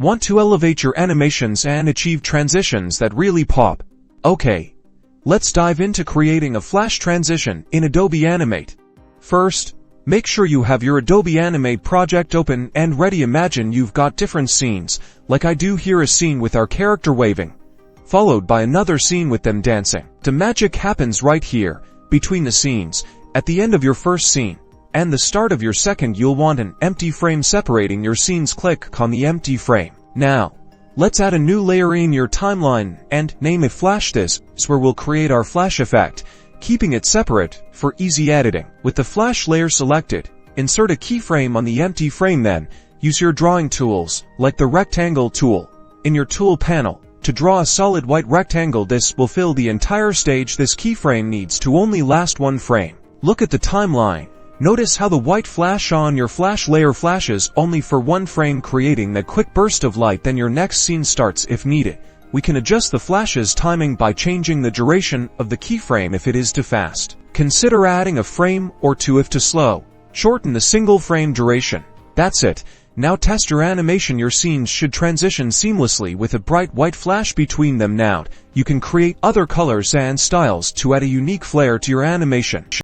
Want to elevate your animations and achieve transitions that really pop? Okay, let's dive into creating a flash transition in Adobe Animate. First, make sure you have your Adobe Animate project open and ready. Imagine you've got different scenes, like I do here, a scene with our character waving, followed by another scene with them dancing. The magic happens right here, between the scenes, at the end of your first scene and the start of your second. You'll want an empty frame separating your scenes. Click on the empty frame. Now, let's add a new layer in your timeline and name it Flash. This is where we'll create our flash effect, keeping it separate for easy editing. With the flash layer selected, insert a keyframe on the empty frame. Then, use your drawing tools, like the rectangle tool, in your tool panel, to draw a solid white rectangle. This will fill the entire stage. This keyframe needs to only last one frame. Look at the timeline. Notice how the white flash on your flash layer flashes only for one frame, creating that quick burst of light. Then your next scene starts. If needed, we can adjust the flash's timing by changing the duration of the keyframe if it is too fast. Consider adding a frame or two if too slow. Shorten the single frame duration. That's it. Now test your animation. Your scenes should transition seamlessly with a bright white flash between them. Now, you can create other colors and styles to add a unique flair to your animation.